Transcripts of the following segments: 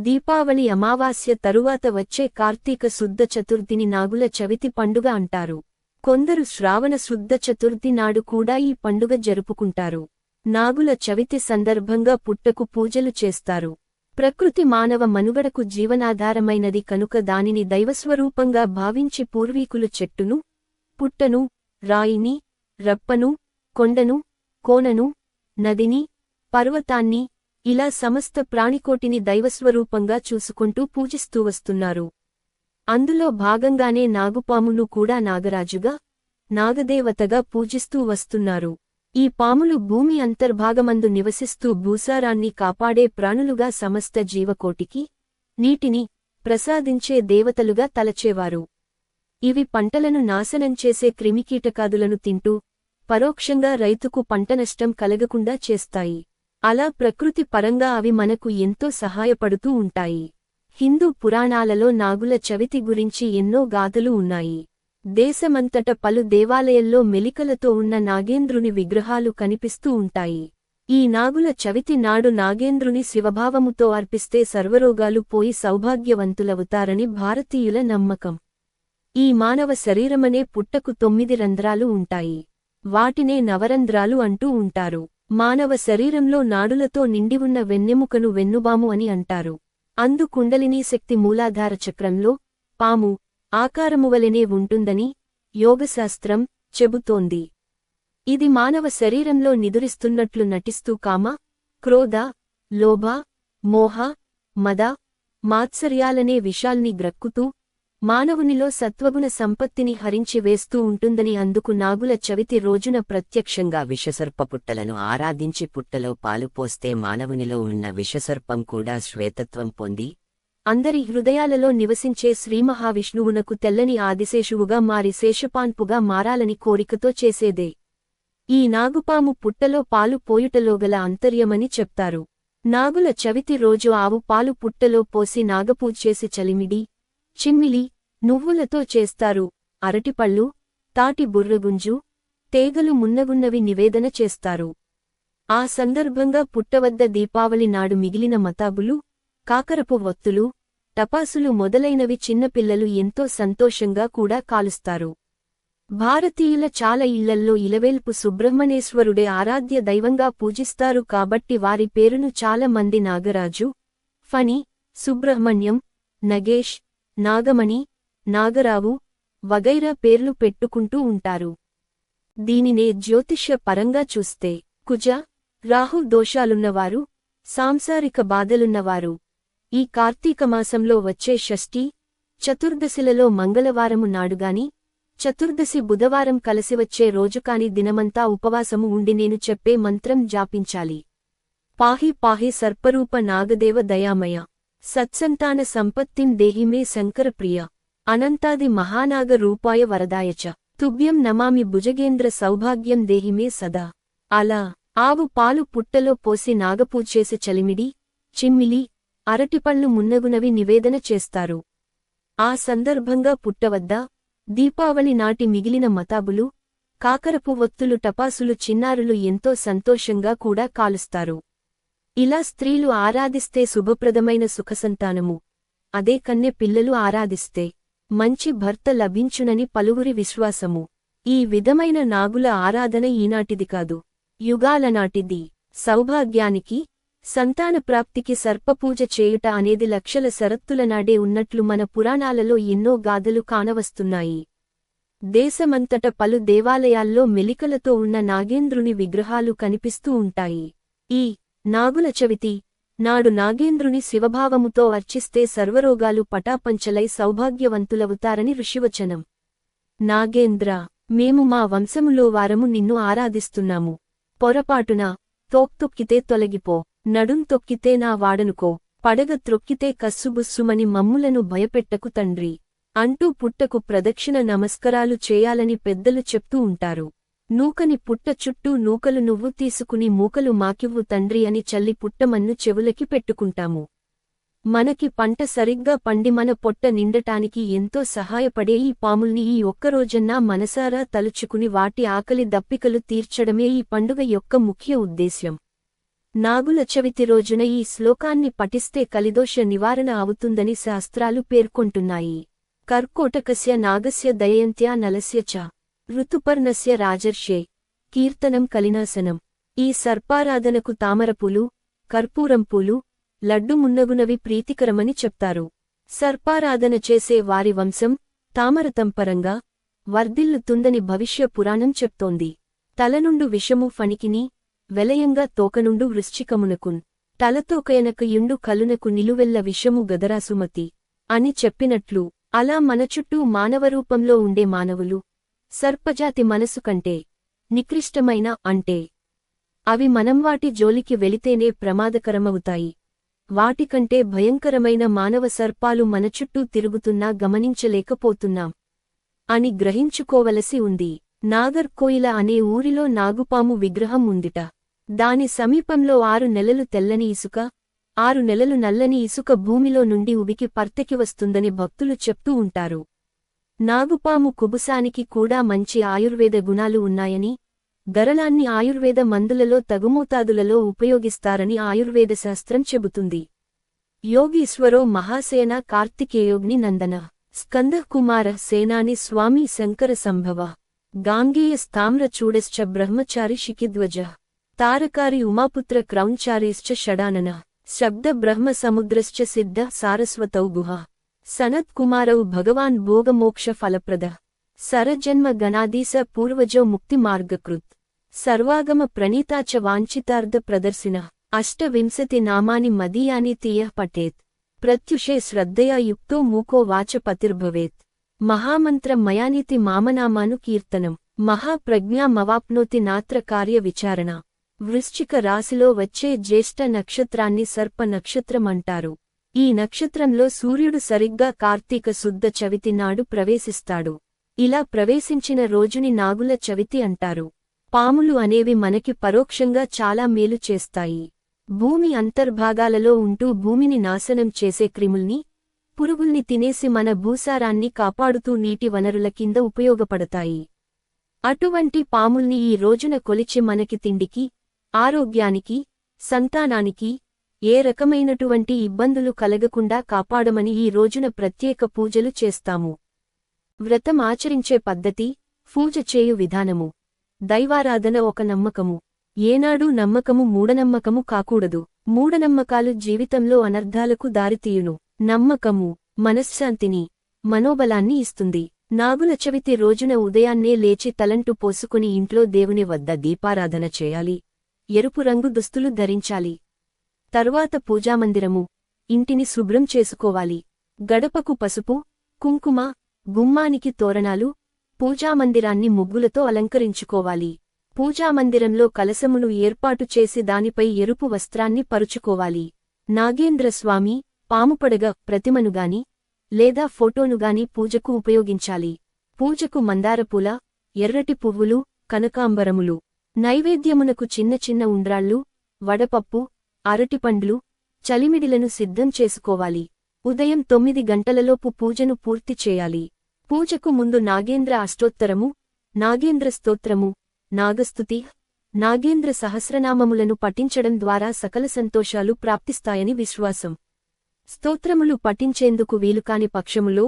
దీపావళి అమావాస్య తరువాత వచ్చే కార్తీక శుద్ధ చతుర్థిని నాగుల చవితి పండుగ అంటారు. కొందరు శ్రావణ శుద్ధ చతుర్థి నాడు కూడా ఈ పండుగ జరుపుకుంటారు. నాగుల చవితి సందర్భంగా పుట్టకు పూజలు చేస్తారు. ప్రకృతి మానవ మనుగడకు జీవనాధారమైనది కనుక దానిని దైవస్వరూపంగా భావించి పూర్వీకులు చెట్టును, పుట్టను, రాయిని, రప్పను, కొండను, కోనను, నదిని, పర్వతాన్ని ఇలా సమస్త ప్రాణికోటిని దైవస్వరూపంగా చూసుకుంటూ పూజిస్తూ వస్తున్నారు. అందులో భాగంగానే నాగుపామును కూడా నాగరాజుగా, నాగదేవతగా పూజిస్తూ వస్తున్నారు. ఈ పాములు భూమి అంతర్భాగమందు నివసిస్తూ భూసారాన్ని కాపాడే ప్రాణులుగా సమస్త జీవకోటికి నీటిని ప్రసాదించే దేవతలుగా తలచేవారు. ఇవి పంటలను నాశనం చేసే క్రిమికీటకాదులను తింటూ పరోక్షంగా రైతుకు పంట నష్టం కలగకుండా చేస్తాయి. అలా ప్రకృతి పరంగా అవి మనకు ఎంతో సహాయపడుతూ ఉంటాయి. హిందూ పురాణాలలో నాగుల చవితి గురించి ఎన్నో గాథలు ఉన్నాయి. దేశమంతట పలు దేవాలయాల్లో మెలికలతో ఉన్న నాగేంద్రుని విగ్రహాలు కనిపిస్తూ ఉంటాయి. ఈ నాగుల చవితి నాడు నాగేంద్రుని శివభావముతో అర్పిస్తే సర్వరోగాలు పోయి సౌభాగ్యవంతులవుతారని భారతీయుల నమ్మకం. ఈ మానవ శరీరమనే పుట్టకు 9 రంధ్రాలు ఉంటాయి. వాటినే నవరంధ్రాలు అంటూ ఉంటారు. మానవ శరీరంలో నాడులతో నిండివున్న వెన్నెముకను వెన్నుబాము అని అంటారు. అందు కుండలినీ శక్తి మూలాధార చక్రంలో పాము ఆకారమువలెనే ఉంటుందని యోగశాస్త్రం చెబుతోంది. ఇది మానవ శరీరంలో నిదురిస్తున్నట్లు నటిస్తూ కామ, క్రోధ, లోభ, మోహ, మద, మాత్సర్యాలనే విషాల్ని గ్రక్కుతూ మానవునిలో సత్వగుణ సంపత్తిని హరించి వేస్తూ ఉంటుందని అందుకు నాగుల చవితి రోజున ప్రత్యక్షంగా విషసర్ప పుట్టలను ఆరాధించి పుట్టలో పాలు పోస్తే మానవునిలో ఉన్న విషసర్పం కూడా శ్వేతత్వం పొంది అందరి హృదయాలలో నివసించే శ్రీమహావిష్ణువునకు తెల్లని ఆదిశేషువుగా మారి శేషపాన్పుగా మారాలని కోరికతో చేసేదే ఈ నాగుపాము పుట్టలో పాలు పోయుటలోగల అంతర్యమని చెప్తారు. నాగుల చవితి రోజు ఆవు పాలు పుట్టలో పోసి నాగపూజేసి చలిమిడి, చిమ్మిలి, నువ్వులతో చేస్తారు. అరటిపళ్ళు, తాటి బుర్రగుంజు, తేగలు మున్నగున్నవి నివేదన చేస్తారు. ఆ సందర్భంగా పుట్టవద్ద దీపావళి నాడు మిగిలిన మతాబులు, కాకరపు వత్తులు, టపాసులు మొదలైనవి చిన్నపిల్లలు ఎంతో సంతోషంగా కూడా కాలుస్తారు. భారతీయుల చాలా ఇళ్లల్లో ఇలవేల్పు సుబ్రహ్మణ్యేశ్వరుడే ఆరాధ్య దైవంగా పూజిస్తారు కాబట్టి వారి పేరును చాలా మంది నాగరాజు, ఫణి, సుబ్రహ్మణ్యం, నగేష్, నాగమణి, నాగరావు వగైరా పేర్లు పెట్టుకుంటూ ఉంటారు. దీనినే జ్యోతిష్య పరంగా చూస్తే కుజ, రాహు దోషాలున్నవారు, సాంసారిక బాధలున్నవారు ఈ కార్తీకమాసంలో వచ్చే షష్ఠీ, చతుర్దశిలలో మంగళవారము నాడుగాని, చతుర్దశి బుధవారం కలిసివచ్చే రోజుకాని దినమంతా ఉపవాసము ఉండి నేను చెప్పే మంత్రం జాపించాలి. పాహి పాహి సర్పరూప నాగదేవ దయామయ సత్సంతాన సంపత్తిం దేహిమే శంకరప్రియ అనంతాది మహానాగ రూపాయ వరదాయచ తుభ్యం నమామి భుజగేంద్ర సౌభాగ్యం దేహిమే సదా. అలా ఆవు పాలు పుట్టలో పోసి నాగపూజేసి చలిమిడి, చిమ్మిలి, అరటిపళ్ళు మున్నగునవి నివేదన చేస్తారు. ఆ సందర్భంగా పుట్టవద్ద దీపావళి నాటి మిగిలిన మతాబులు, కాకరపు వత్తులు టపాసులు చిన్నారులు ఎంతో సంతోషంగా కూడా కాలుస్తారు. ఇలా స్త్రీలు ఆరాధిస్తే శుభప్రదమైన సుఖసంతానము, అదే కన్నె పిల్లలు ఆరాధిస్తే మంచి భర్త లభించునని పలువురి విశ్వాసము. ఈ విధమైన నాగుల ఆరాధన ఈనాటిది కాదు, యుగాలనాటిది. సౌభాగ్యానికి, సంతాన ప్రాప్తికి సర్పపూజ చేయుట అనేది లక్షల శరత్తుల నాడే ఉన్నట్లు మన పురాణాలలో ఎన్నో గాథలు కానవస్తున్నాయి. దేశమంతట పలు దేవాలయాల్లో మెలికలతో ఉన్న నాగేంద్రుని విగ్రహాలు కనిపిస్తూ ఉంటాయి. ఈ నాగుల చవితి నాడు నాగేంద్రుని శివభావముతో అర్చిస్తే సర్వరోగాలు పటాపంచలై సౌభాగ్యవంతులవుతారని ఋషివచనం. నాగేంద్ర, మేము మా వంశములో వారము నిన్ను ఆరాధిస్తున్నాము. పొరపాటున తోక్తొక్కితే తొలగిపో, నడుం తొక్కితే నా వాడనుకో, పడగ త్రొక్కితే కస్సుబుస్సుమని మమ్ములను భయపెట్టకు తండ్రి అంటూ పుట్టకు ప్రదక్షిణ నమస్కారాలు చేయాలని పెద్దలు చెప్తూ ఉంటారు. నూకని పుట్ట చుట్టూ నూకలు నువ్వు తీసుకుని మూకలు మాకివ్వు తండ్రి అని చల్లి పుట్టమన్ను చెవులకి పెట్టుకుంటాము. మనకి పంట సరిగ్గా పండి మన పొట్ట నిండటానికి ఎంతో సహాయపడే ఈ పాముల్ని ఈ ఒక్కరోజన్నా మనసారా తలుచుకుని వాటి ఆకలి దప్పికలు తీర్చడమే ఈ పండుగ యొక్క ముఖ్య ఉద్దేశ్యం. నాగుల చవితి రోజున ఈ శ్లోకాన్ని పఠిస్తే కలిదోష నివారణ అవుతుందని శాస్త్రాలు పేర్కొంటున్నాయి. కర్కోటకస్య నాగస్య దయంత్యా నలస్య చ ఋతుపర్ణస్య రాజర్షే కీర్తనం కలినాసనం. ఈ సర్పారాధనకు తామరపూలు, కర్పూరంపూలు, లడ్డు మున్నగునవి ప్రీతికరమని చెప్తారు. సర్పారాధన చేసే వారి వంశం తామరతంపరంగా వర్ధిల్లుతుందని భవిష్య పురాణం చెప్తోంది. తలనుండు విషము ఫణికిని వెలయంగా తోకనుండు వృశ్చికమునకున్ తలతోకయనకు యుండు కలునకు నిలువెల్ల విషము గదరాసుమతి అని చెప్పినట్లు అలా మన చుట్టూ మానవరూపంలో ఉండే మానవులు సర్పజాతి మనసు కంటే నికృష్టమైన అంటే అవి మనం వాటి జోలికి వెళితేనే ప్రమాదకరమవుతాయి. వాటికంటే భయంకరమైన మానవ సర్పాలు మన చుట్టూ తిరుగుతున్నా గమనించలేకపోతున్నాం అని గ్రహించుకోవలసి ఉంది. నాగర్కోయిల అనే ఊరిలో నాగుపాము విగ్రహం ఉందిట. దాని సమీపంలో 6 నెలలు తెల్లని ఇసుక, 6 నెలలు నల్లని ఇసుక భూమిలో నుండి ఉబికి పర్తెకి వస్తుందని భక్తులు చెప్తూ ఉంటారు. నాగుపాము కుబుసానికి కూడా మంచి ఆయుర్వేద గుణాలు ఉన్నాయని, గరళాన్ని ఆయుర్వేద మందులలో తగుమోతాదులలో ఉపయోగిస్తారని ఆయుర్వేద శాస్త్రం చెబుతుంది. యోగీశ్వరో మహాసేన కార్తికేయోగ్ని నందన స్కందకుమార సేనాని స్వామి శంకర సంభవ గాంగేయ స్థామ్ర చూడశ్చ బ్రహ్మచారి శిఖిధ్వజ తారకారి ఉమాపుత్ర క్రౌంచారీశ్చ షడానన శబ్ద బ్రహ్మ సముద్రశ్చ సిద్ధ సారస్వతౌ గుహ సనత్కుమారౌ భగవాన్ భోగమోక్ష ఫలప్రద సరజన్మ గణాదీస పూర్వజో ముక్తి మార్గకృత్ సర్వాగమ ప్రణీతా చ వాంఛితార్థ ప్రదర్శిన అష్టవింశతి నామాని మదీయాని తీయ పఠేత్ ప్రత్యుషే శ్రద్ధయా యుక్తో మూకో వాచ పతిర్భవేత్ మహామంత్ర మయానీతి మామనామాను కీర్తనం మహాప్రజ్ఞామవాప్నోతి నాత్ర కార్య విచారణ. వృశ్చిక రాశిలో వచ్చే జ్యేష్ఠ నక్షత్రాన్ని సర్ప నక్షత్రమంటారు. ఈ నక్షత్రంలో సూర్యుడు సరిగ్గా కార్తీక శుద్ధ చవితి నాడు ప్రవేశిస్తాడు. ఇలా ప్రవేశించిన రోజుని నాగుల చవితి అంటారు. పాములు అనేవి మనకి పరోక్షంగా చాలా మేలు చేస్తాయి. భూమి అంతర్భాగాలలో ఉంటూ భూమిని నాశనం చేసే క్రిముల్ని, పురుగుల్ని తినేసి మన భూసారాన్ని కాపాడుతూ నీటి వనరుల కింద ఉపయోగపడతాయి. అటువంటి పాముల్ని ఈ రోజున కొలిచి మనకి తిండికి, ఆరోగ్యానికి, సంతానానికి ఏ రకమైనటువంటి ఇబ్బందులు కలగకుండా కాపాడమని ఈ రోజున ప్రత్యేక పూజలు చేస్తాము. వ్రతం ఆచరించే పద్ధతి, పూజ చేయు విధానము. దైవారాధన ఒక నమ్మకము. ఏనాడూ నమ్మకము మూఢనమ్మకము కాకూడదు. మూఢనమ్మకాలు జీవితంలో అనర్థాలకు దారితీయును. నమ్మకము మనశ్శాంతిని, మనోబలాన్ని ఇస్తుంది. నాగుల చవితి రోజున ఉదయాన్నే లేచి తలంటు పోసుకుని ఇంట్లో దేవుని వద్ద దీపారాధన చేయాలి. ఎరుపు రంగు దుస్తులు ధరించాలి. తరువాత పూజామందిరము, ఇంటిని శుభ్రం చేసుకోవాలి. గడపకు పసుపు, కుంకుమ, గుమ్మానికి తోరణాలు, పూజామందిరాన్ని ముగ్గులతో అలంకరించుకోవాలి. పూజామందిరంలో కలశమును ఏర్పాటు చేసి దానిపై ఎరుపు వస్త్రాన్ని పరుచుకోవాలి. నాగేంద్రస్వామి, పాముపడగ ప్రతిమనుగాని లేదా ఫోటోనుగాని పూజకు ఉపయోగించాలి. పూజకు మందారపూల, ఎర్రటి పువ్వులు, కనకాంబరములు, నైవేద్యమునకు చిన్న చిన్న ఉండ్రాళ్ళు, వడపప్పు, అరటిపండ్లు, చలిమిడిలను సిద్ధం చేసుకోవాలి. ఉదయం 9 గంటలలోపు పూజను పూర్తి చేయాలి. పూజకు ముందు నాగేంద్ర అష్టోత్తరము, నాగేంద్ర స్తోత్రము, నాగస్తుతి, నాగేంద్ర సహస్రనామములను పఠించడం ద్వారా సకల సంతోషాలు ప్రాప్తిస్తాయని విశ్వాసం. స్తోత్రములు పఠించేందుకు వీలుకాని పక్షములో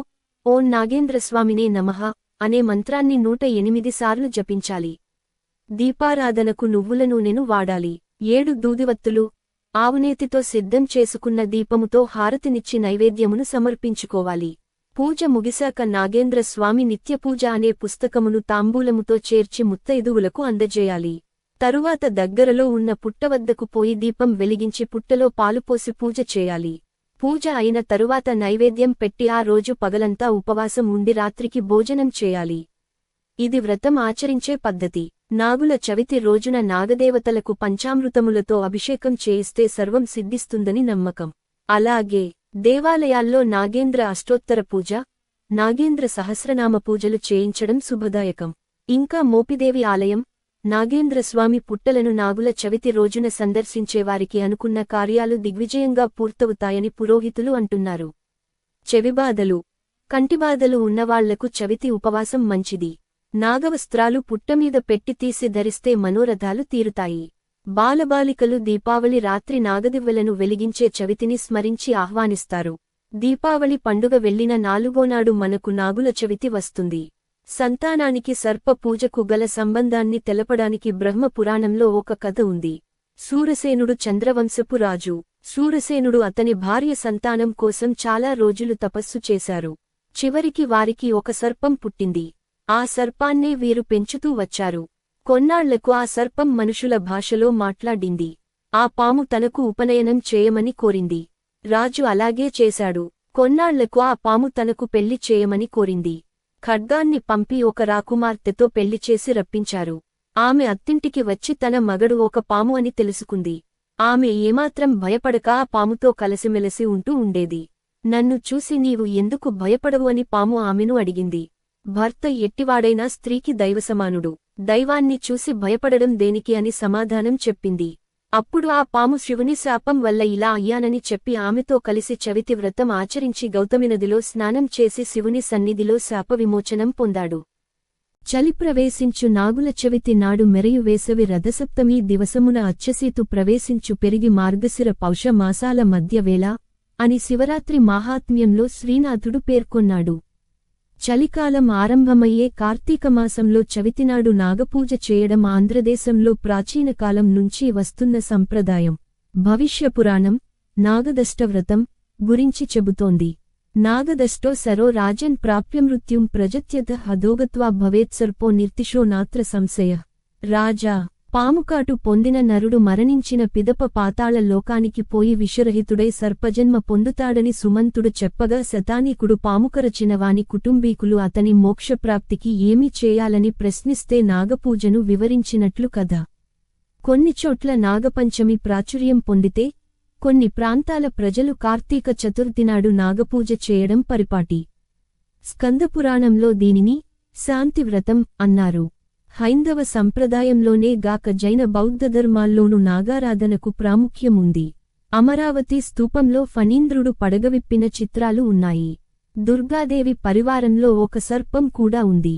ఓం నాగేంద్రస్వామినే నమః అనే మంత్రాన్ని 108 సార్లు జపించాలి. దీపారాధనకు నువ్వుల నూనెను వాడాలి. 7 దూదివత్తులు, ఆవునేతితో సిద్ధం చేసుకున్న దీపముతో హారతినిచ్చి నైవేద్యమును సమర్పించుకోవాలి. పూజ ముగిశాక నాగేంద్రస్వామి నిత్యపూజ అనే పుస్తకమును తాంబూలముతో చేర్చి ముత్తైదువులకు అందజేయాలి. తరువాత దగ్గరలో ఉన్న పుట్టవద్దకు పోయి దీపం వెలిగించి పుట్టలో పాలుపోసి పూజ చేయాలి. పూజ అయిన తరువాత నైవేద్యం పెట్టి ఆ రోజు పగలంతా ఉపవాసం ఉండి రాత్రికి భోజనం చేయాలి. ఇది వ్రతం ఆచరించే పద్ధతి. నాగుల చవితి రోజున నాగదేవతలకు పంచామృతములతో అభిషేకం చేయిస్తే సర్వం సిద్ధిస్తుందని నమ్మకం. అలాగే దేవాలయాల్లో నాగేంద్ర అష్టోత్తర పూజ, నాగేంద్ర సహస్రనామ పూజలు చేయించడం శుభదాయకం. ఇంకా మోపిదేవి ఆలయం, నాగేంద్రస్వామి పుట్టలను నాగుల చవితి రోజున సందర్శించేవారికి అనుకున్న కార్యాలు దిగ్విజయంగా పూర్తవుతాయని పురోహితులు అంటున్నారు. చెవిబాధలు, కంటిబాధలు ఉన్నవాళ్లకు చవితి ఉపవాసం మంచిది. నాగవస్త్రాలు పుట్టమీద పెట్టి తీసి ధరిస్తే మనోరథాలు తీరుతాయి. బాలబాలికలు దీపావళి రాత్రి నాగదివ్వెలను వెలిగించే చవితిని స్మరించి ఆహ్వానిస్తారు. దీపావళి పండుగ వెళ్లిన నాలుగోనాడు మనకు నాగుల చవితి వస్తుంది. సంతానానికి సర్ప పూజకు గల సంబంధాన్ని తెలపడానికి బ్రహ్మ పురాణంలో ఒక కథ ఉంది. శూరసేనుడు చంద్రవంశపు రాజు. శూరసేనుడు అతని భార్య సంతానం కోసం చాలా రోజులు తపస్సు చేశారు. చివరికి వారికి ఒక సర్పం పుట్టింది. ఆ సర్పాన్నే వీరు పెంచుతూ వచ్చారు. కొన్నాళ్లకు ఆ సర్పం మనుషుల భాషలో మాట్లాడింది. ఆ పాము తనకు ఉపనయనం చేయమని కోరింది. రాజు అలాగే చేశాడు. కొన్నాళ్లకు ఆ పాము తనకు పెళ్లి చేయమని కోరింది. ఖడ్గాన్ని పంపి ఒక రాకుమార్తెతో పెళ్లిచేసి రప్పించారు. ఆమె అత్తింటికి వచ్చి తన మగడు ఒక పాము అని తెలుసుకుంది. ఆమె ఏమాత్రం భయపడక ఆ పాముతో కలసిమెలసి ఉంటూ ఉండేది. నన్ను చూసి నీవు ఎందుకు భయపడవు అని పాము ఆమెను అడిగింది. భర్త ఎట్టివాడైనా స్త్రీకి దైవసమానుడు. దైవాన్ని చూసి భయపడడం దేనికి అని సమాధానం చెప్పింది. అప్పుడు ఆ పాము శివుని శాపం వల్ల ఇలా అయ్యానని చెప్పి ఆమెతో కలిసి చవితి వ్రతం ఆచరించి గౌతమినదిలో స్నానం చేసి శివుని సన్నిధిలో శాప విమోచనం పొందాడు. చలిప్రవేశించు నాగుల చవితి నాడు మెరయు వేసవి రథసప్తమీ దివసమున అచ్చసీతు ప్రవేశించు పెరిగి మార్గశిర పౌష మాసాల మధ్య వేళ అని శివరాత్రి మాహాత్మ్యంలో శ్రీనాథుడు పేర్కొన్నాడు. చలికాలం ఆరంభమయ్యే కార్తీకమాసంలో చవితినాడు నాగపూజ చేయడం ఆంధ్రదేశంలో ప్రాచీనకాలం నుంచి వస్తున్న సంప్రదాయం. భవిష్యపురాణం నాగదష్టవ్రతం గురించి చెబుతోంది. నాగదష్టో సరో రాజన్ ప్రాప్యమృత్యుం ప్రజత్యత హదోగత్వా భవేత్సర్పో నిర్తిశో నాత్ర సంశయ. రాజా, పాముకాటు పొందిన నరుడు మరణించిన పిదప పాతాళ లోకానికి పోయి విషరహితుడై సర్పజన్మ పొందుతాడని సుమంతుడు చెప్పగా శతానీకుడు పాముకరచిన వాని కుటుంబీకులు అతని మోక్షప్రాప్తికి ఏమి చేయాలని ప్రశ్నిస్తే నాగపూజను వివరించినట్లు కథ. కొన్ని చోట్ల నాగపంచమి ప్రాచుర్యం పొందితే కొన్ని ప్రాంతాల ప్రజలు కార్తీక చతుర్థినాడు నాగపూజ చేయడం పరిపాటి. స్కందపురాణంలో దీనిని శాంతివ్రతం అన్నారు. హైందవ సంప్రదాయంలోనే గాక జైన బౌద్ధధర్మాల్లోనూ నాగారాధనకు ప్రాముఖ్యముంది. అమరావతి స్తూపంలో ఫణీంద్రుడు పడగవిప్పిన చిత్రాలు ఉన్నాయి. దుర్గాదేవి పరివారంలో ఒక సర్పం కూడా ఉంది.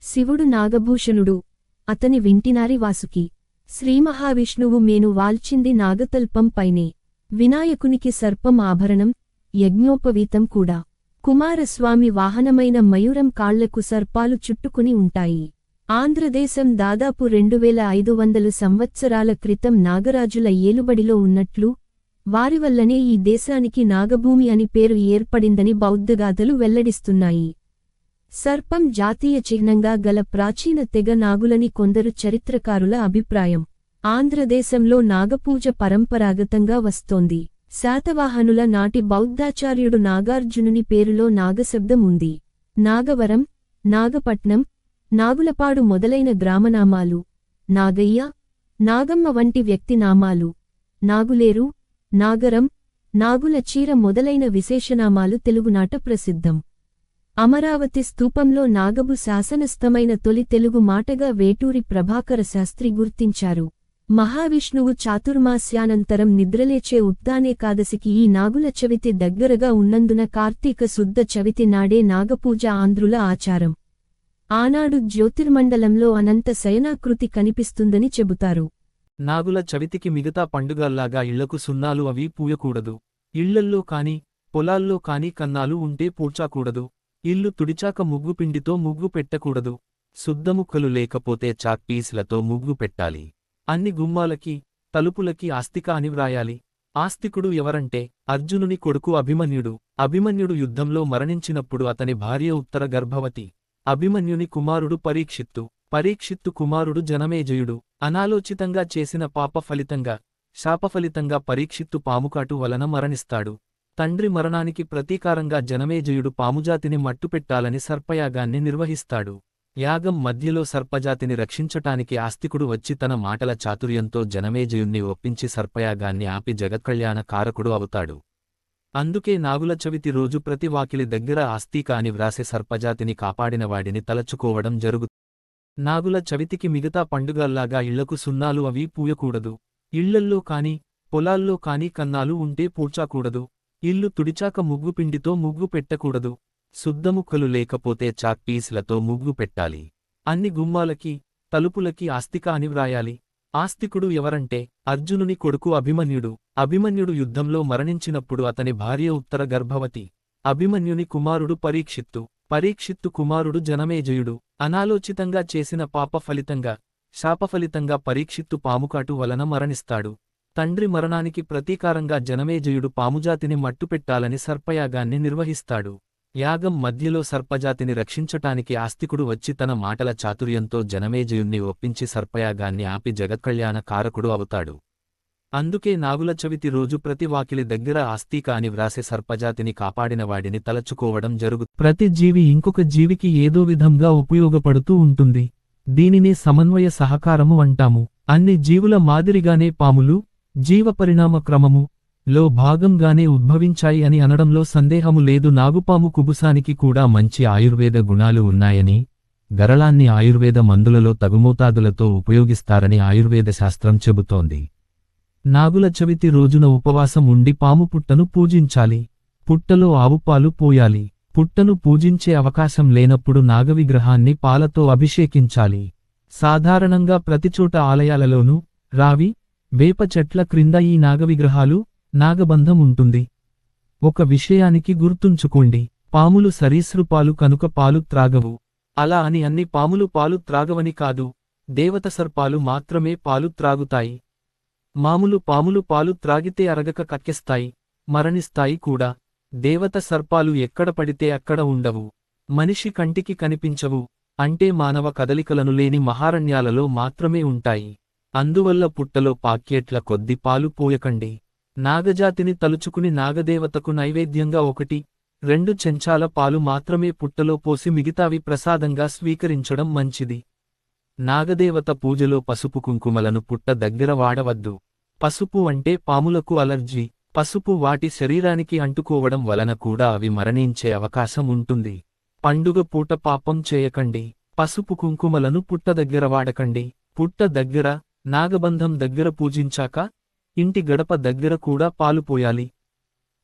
శివుడు నాగభూషణుడు, అతని వింటినారి వాసుకి. శ్రీమహావిష్ణువు మేను వాల్చింది నాగతల్పం పైనే. వినాయకునికి సర్పం ఆభరణం, యజ్ఞోపవీతం కూడా. కుమారస్వామి వాహనమైన మయూరం కాళ్లకు సర్పాలు చుట్టుకుని ఉంటాయి. ఆంధ్రదేశం దాదాపు 2500 సంవత్సరాల క్రితం నాగరాజుల ఏలుబడిలో ఉన్నట్లు, వారివల్లనే ఈ దేశానికి నాగభూమి అని పేరు ఏర్పడిందని బౌద్ధగాథలు వెల్లడిస్తున్నాయి. సర్పం జాతీయ చిహ్నంగా గల ప్రాచీన తెగ నాగులని కొందరు చరిత్రకారుల అభిప్రాయం. ఆంధ్రదేశంలో నాగపూజ పరంపరాగతంగా వస్తోంది. శాతవాహనుల నాటి బౌద్ధాచార్యుడు నాగార్జునుని పేరులో నాగశబ్దం ఉంది. నాగవరం, నాగపట్నం, నాగులపాడు మొదలైన గ్రామనామాలు, నాగయ్య, నాగమ్మ వంటి వ్యక్తినామాలు, నాగులేరు, నాగరం, నాగుల చీర మొదలైన విశేషనామాలు తెలుగునాట ప్రసిద్ధం. అమరావతి స్తూపంలో నాగబు శాసనస్థమైన తొలి తెలుగు మాటగా వేటూరి ప్రభాకర శాస్త్రి గుర్తించారు. మహావిష్ణువు చాతుర్మాస్యానంతరం నిద్రలేచే ఉత్తానేకాదశికి ఈ నాగుల చవితి దగ్గరగా ఉన్నందున కార్తీక శుద్ధ చవితి నాడే నాగపూజ ఆంధ్రుల ఆచారం. ఆనాడు జ్యోతిర్మండలంలో అనంత శయనాకృతి కనిపిస్తుందని చెబుతారు. నాగుల చవితికి మిగతా పండుగల్లాగా ఇళ్లకు సున్నాలు అవి పూయకూడదు. ఇళ్లల్లో కాని పొలాల్లో కాని కన్నాలు ఉంటే పూడ్చాకూడదు. ఇల్లు తుడిచాక ముగ్గు పిండితో ముగ్గు పెట్టకూడదు. శుద్ధముక్కలు లేకపోతే చాక్ పీసులతో ముగ్గు పెట్టాలి. అన్ని గుమ్మాలకి తలుపులకి ఆస్తిక అని వ్రాయాలి. ఆస్తికుడు ఎవరంటే అర్జునుని కొడుకు అభిమన్యుడు. అభిమన్యుడు యుద్ధంలో మరణించినప్పుడు అతని భార్య ఉత్తర గర్భవతి. అభిమన్యుని కుమారుడు పరీక్షిత్తు. పరీక్షిత్తు కుమారుడు జనమేజయుడు. అనాలోచితంగా చేసిన పాప ఫలితంగా, శాపఫలితంగా పరీక్షిత్తు పాముకాటు వలన మరణిస్తాడు. తండ్రి మరణానికి ప్రతీకారంగా జనమేజయుడు పాముజాతిని మట్టుపెట్టాలని సర్పయాగాన్ని నిర్వహిస్తాడు. యాగం మధ్యలో సర్పజాతిని రక్షించటానికి ఆస్తికుడు వచ్చి తన మాటల చాతుర్యంతో జనమేజయుణ్ణి ఒప్పించి సర్పయాగాన్ని ఆపి జగత్కళ్యాణ కారకుడు అవుతాడు. అందుకే నాగుల చవితి రోజు ప్రతి వాకిలి దగ్గర ఆస్తిక అని వ్రాసే సర్పజాతిని కాపాడినవాడిని తలచుకోవడం జరుగుతుంది. నాగుల చవితికి మిగతా పండుగల్లాగా ఇళ్లకు సున్నాలు అవి పూయకూడదు. ఇళ్లల్లో కాని పొలాల్లో కాని కన్నాలు ఉంటే పూడ్చాకూడదు. ఇల్లు తుడిచాక ముగ్గు పిండితో ముగ్గు పెట్టకూడదు. శుద్ధముక్కలు లేకపోతే చాక్ పీసులతో ముగ్గు పెట్టాలి. అన్ని గుమ్మాలకి తలుపులకి ఆస్తిక అని వ్రాయాలి. ఆస్తికుడు ఎవరంటే అర్జునుని కొడుకు అభిమన్యుడు. అభిమన్యుడు యుద్ధంలో మరణించినప్పుడు అతని భార్య ఉత్తర గర్భవతి. అభిమన్యుని కుమారుడు పరీక్షిత్తు. పరీక్షిత్తు కుమారుడు జనమేజయుడు. అనాలోచితంగా చేసిన పాప ఫలితంగా శాపఫలితంగా పరీక్షిత్తు పాముకాటు వలన మరణిస్తాడు. తండ్రి మరణానికి ప్రతీకారంగా జనమేజయుడు పాముజాతిని మట్టుపెట్టాలని సర్పయాగాన్ని నిర్వహిస్తాడు. యాగం మధ్యలో సర్పజాతిని రక్షించటానికి ఆస్తికుడు వచ్చి తన మాటల చాతుర్యంతో జనమేజయుణ్ణి ఒప్పించి సర్పయాగాన్ని ఆపి జగత్కళ్యాణ కారకుడు అవుతాడు. అందుకే నాగుల చవితి రోజు ప్రతి వాకిలి దగ్గర ఆస్తిక అని వ్రాసే సర్పజాతిని కాపాడినవాడిని తలచుకోవడం జరుగుతుంది. ప్రతి జీవి ఇంకొక జీవికి ఏదో విధంగా ఉపయోగపడుతూ ఉంటుంది. దీనినే సమన్వయ సహకారము అంటాము. అన్ని జీవుల మాదిరిగానే పాములు జీవపరిణామ క్రమము లో భాగంగానే ఉద్భవించాయి అని అనడంలో సందేహము లేదు. నాగుపాము కుబుసానికి కూడా మంచి ఆయుర్వేద గుణాలు ఉన్నాయని, గరళాన్ని ఆయుర్వేద మందులలో తగుమోతాదులతో ఉపయోగిస్తారని ఆయుర్వేద శాస్త్రం చెబుతోంది. నాగుల చవితి రోజున ఉపవాసం ఉండి పాము పుట్టను పూజించాలి. పుట్టలో ఆవుపాలు పోయాలి. పుట్టను పూజించే అవకాశం లేనప్పుడు నాగవిగ్రహాన్ని పాలతో అభిషేకించాలి. సాధారణంగా ప్రతిచోట ఆలయాలలోనూ రావి, వేప చెట్ల క్రింద ఈ నాగవిగ్రహాలు, నాగబంధం ఉంటుంది. ఒక విషయానికి గుర్తుంచుకోండి, పాములు సరీసృపాలు కనుక పాలు త్రాగవు. అలా అని అన్ని పాములు పాలు త్రాగవని కాదు. దేవత సర్పాలు మాత్రమే పాలు త్రాగుతాయి. మామూలు పాములు పాలు త్రాగితే అరగక కక్కెస్తాయి, మరణిస్తాయి కూడా. దేవత సర్పాలు ఎక్కడ పడితే అక్కడ ఉండవు. మనిషి కంటికి కనిపించవు. అంటే మానవ కదలికలను లేని మహారణ్యాలలో మాత్రమే ఉంటాయి. అందువల్ల పుట్టలో పాక్కెట్ల కొద్ది పాలు పోయకండి. నాగజాతిని తలుచుకుని నాగదేవతకు నైవేద్యంగా 1-2 చెంచాల పాలు మాత్రమే పుట్టలో పోసి మిగతావి ప్రసాదంగా స్వీకరించడం మంచిది. నాగదేవత పూజలో పసుపు కుంకుమలను పుట్ట దగ్గర వాడవద్దు. పసుపు అంటే పాములకు అలర్జీ. పసుపు వాటి శరీరానికి అంటుకోవడం వలన కూడా అవి మరణించే అవకాశం ఉంటుంది. పండుగ పూట పాపం చేయకండి. పసుపు కుంకుమలను పుట్ట దగ్గర వాడకండి. పుట్ట దగ్గర, నాగబంధం దగ్గర పూజించాక ఇంటి గడప దగ్గర కూడా పాలు పోయాలి.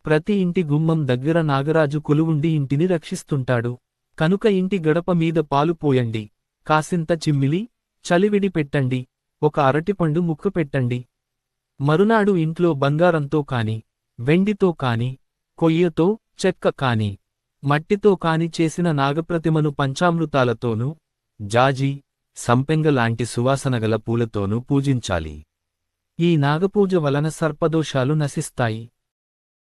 ప్రతి ఇంటి గుమ్మం దగ్గర నాగరాజు కొలువుండి ఇంటిని రక్షిస్తుంటాడు. కనుక ఇంటి గడప మీద పాలు పోయండి. కాసింత చిమ్మిలి, చలివిడి పెట్టండి. ఒక అరటిపండు ముక్క పెట్టండి. మరునాడు ఇంట్లో బంగారంతో కాని, వెండితో కాని, కొయ్యతో, చెక్క కాని, మట్టితో కాని చేసిన నాగప్రతిమను పంచామృతాలతోనూ, జాజి, సంపెంగ లాంటి సువాసనగల పూలతోనూ పూజించాలి. ఈ నాగపూజ వలన సర్పదోషాలు నశిస్తాయి.